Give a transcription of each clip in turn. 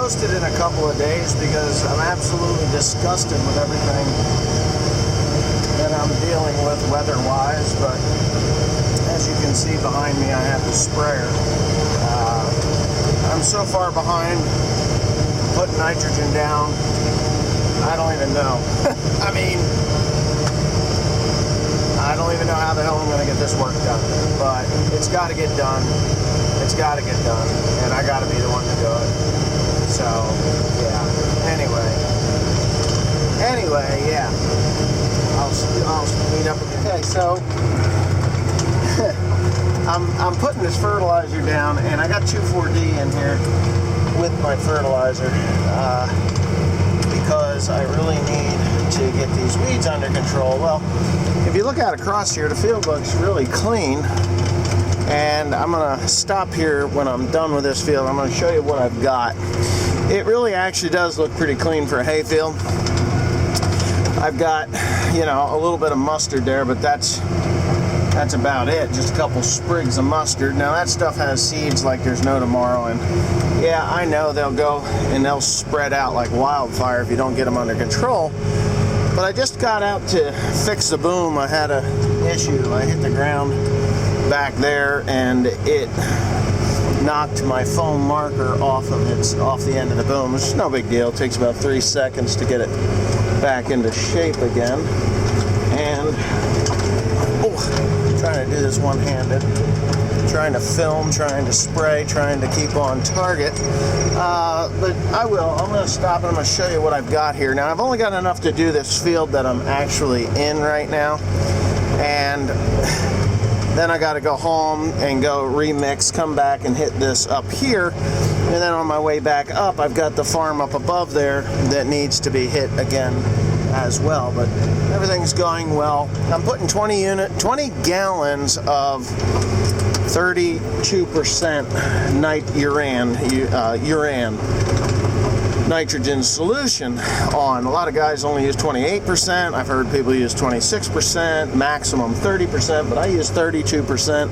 post it in a couple of days because I'm absolutely disgusted with everything that I'm dealing with weather-wise. But as you can see behind me, I have the sprayer. I'm so far behind putting nitrogen down, I don't even know. I mean, I don't even know how the hell I'm going to get this work done. But it's got to get done. It's got to get done. And I got to be the one to do it. So, yeah. Anyway, yeah. I'll meet up with you. Okay, so I'm putting this fertilizer down, and I got 2,4-D in here with my fertilizer because I really need to get these weeds under control. Well, if you look out across here, the field looks really clean, and I'm gonna stop here when I'm done with this field. I'm gonna show you what I've got. It really actually does look pretty clean for a hay field. I've got, you know, a little bit of mustard there, but that's about it. Just a couple sprigs of mustard. Now that stuff has seeds like there's no tomorrow, and yeah, I know they'll go and they'll spread out like wildfire if you don't get them under control. But I just got out to fix the boom. I had an issue. I hit the ground back there and it knocked my foam marker off the end of the boom. It's no big deal. It takes about 3 seconds to get it back into shape again. And trying to do this one-handed, trying to film, trying to spray, trying to keep on target. But I'm going to stop and I'm going to show you what I've got here. Now, I've only got enough to do this field that I'm actually in right now. And then I got to go home and go remix, come back and hit this up here. And then on my way back up, I've got the farm up above there that needs to be hit again as well. But everything's going well. I'm putting 20 gallons of 32% nitrogen solution on. A lot of guys only use 28%. I've heard people use 26%, maximum 30%, but I use 32%.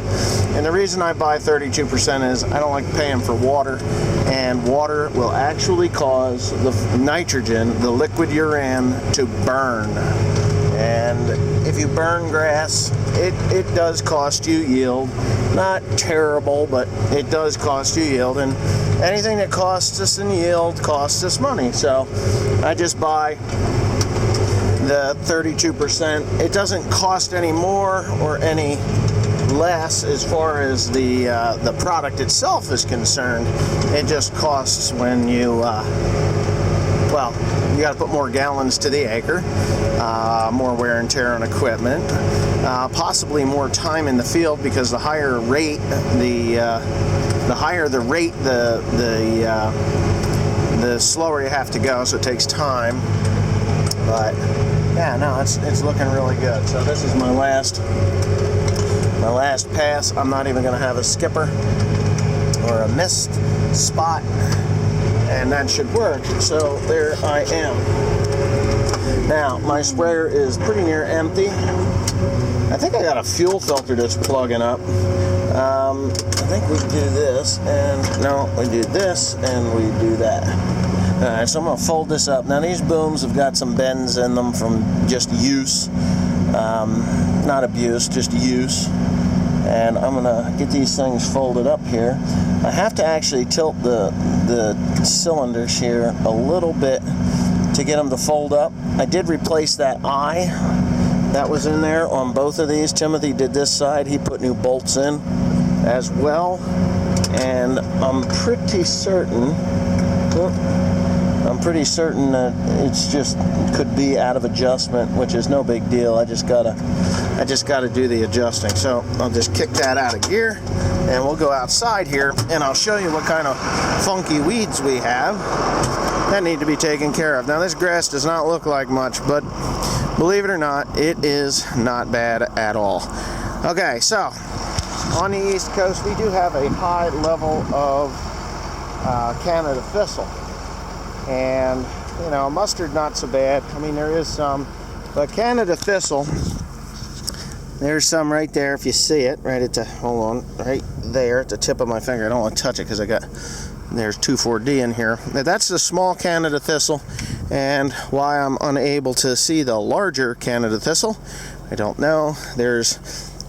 And the reason I buy 32% is I don't like paying for water, and water will actually cause the nitrogen, the liquid uran, to burn. And if you burn grass, it does cost you yield. Not terrible, but it does cost you yield. And anything that costs us in yield costs us money. So I just buy the 32%. It doesn't cost any more or any less as far as the product itself is concerned. It just costs when you you got to put more gallons to the acre, more wear and tear on equipment, possibly more time in the field, because the higher rate, the higher the rate, the slower you have to go, so it takes time. But yeah, no, it's looking really good. So this is my last pass. I'm not even going to have a skipper or a mist spot, and that should work. So there I am. Now my sprayer is pretty near empty. I think I got a fuel filter that's plugging up. I think we do this, and no, we do this, and we do that. Alright, so I'm going to fold this up. Now these booms have got some bends in them from just use. Not abuse, just use. And I'm going to get these things folded up here. I have to actually tilt the cylinders here a little bit to get them to fold up. I did replace that eye that was in there on both of these. Timothy did this side. He put new bolts in as well. And I'm pretty certain that it's just could be out of adjustment, which is no big deal. I just gotta do the adjusting. So I'll just kick that out of gear, and we'll go outside here, and I'll show you what kind of funky weeds we have that need to be taken care of. Now this grass does not look like much, but believe it or not, it is not bad at all. Okay, so on the East Coast, we do have a high level of Canada thistle. And, you know, mustard not so bad. I mean, there is some. But Canada thistle, there's some right there if you see it. Right at the, hold on, right there at the tip of my finger. I don't want to touch it because I got There's 2,4-D in here. Now, that's the small Canada thistle, and why I'm unable to see the larger Canada thistle, I don't know.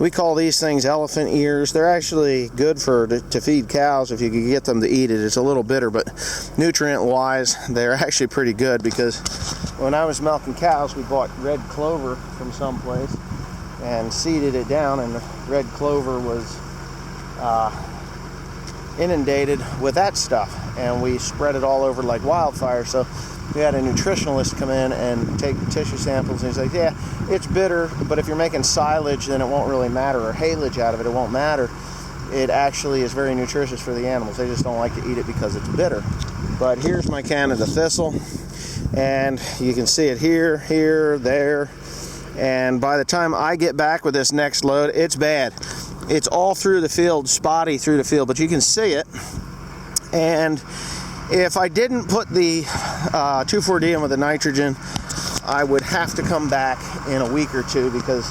We call these things elephant ears. They're actually good to feed cows if you can get them to eat it. It's a little bitter, but nutrient-wise, they're actually pretty good, because when I was milking cows, we bought red clover from someplace and seeded it down, and the red clover was inundated with that stuff, and we spread it all over like wildfire. So we had a nutritionalist come in and take tissue samples, and he's like, yeah, it's bitter, but if you're making silage, then it won't really matter, or haylage out of it, it won't matter. It actually is very nutritious for the animals. They just don't like to eat it because it's bitter. But here's my Canada thistle, and you can see it here, here, there, and by the time I get back with this next load, it's bad. It's all through the field, spotty through the field, but you can see it. And if I didn't put the 2,4-D in with the nitrogen, I would have to come back in a week or two, because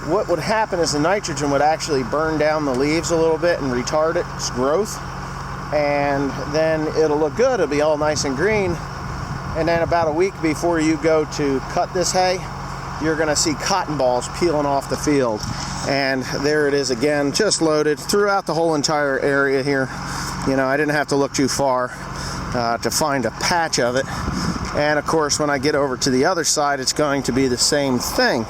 what would happen is the nitrogen would actually burn down the leaves a little bit and retard its growth, and then it'll look good. It'll be all nice and green, and then about a week before you go to cut this hay, you're going to see cotton balls peeling off the field. And there it is again, just loaded throughout the whole entire area here. You know, I didn't have to look too far to find a patch of it. And of course, when I get over to the other side, it's going to be the same thing.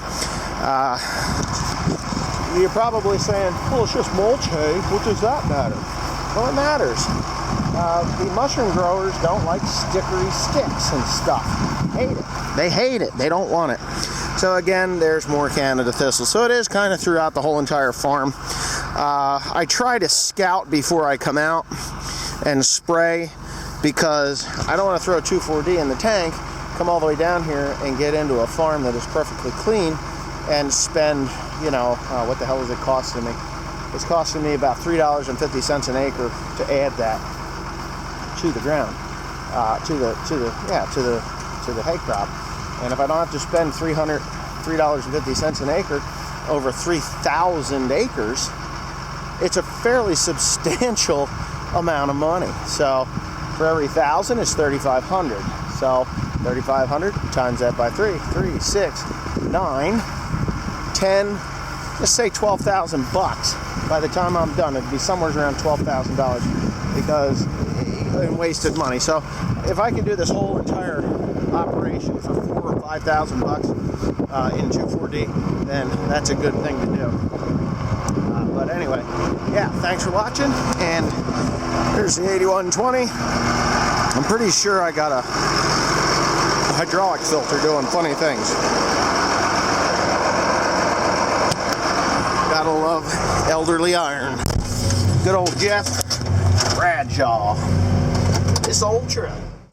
You're probably saying, well, it's just mulch hay. What does that matter? Well, it matters. The mushroom growers don't like stickery sticks and stuff. Hate it. They hate it. They don't want it. So again, there's more Canada thistle. So it is kind of throughout the whole entire farm. I try to scout before I come out and spray, because I don't want to throw 2,4-D in the tank, come all the way down here and get into a farm that is perfectly clean and spend, you know, what the hell is it costing me? It's costing me about $3.50 an acre to add that to the ground, to the hay crop. And if I don't have to spend $3.50 an acre over 3,000 acres, it's a fairly substantial amount of money. So for every 1,000, it's 3,500. So 3,500 times that by 3, 6, 9, 10, let's say 12,000 bucks. By the time I'm done, it'd be somewhere around $12,000, because in wasted money. So if I can do this whole entire operation for 4,000 or 5,000 bucks in 2,4-D, then that's a good thing to do. But anyway, yeah, thanks for watching, and here's the 8120. I'm pretty sure I got a hydraulic filter doing funny things. Gotta love elderly iron. Good old Jeff Bradshaw. This old truck.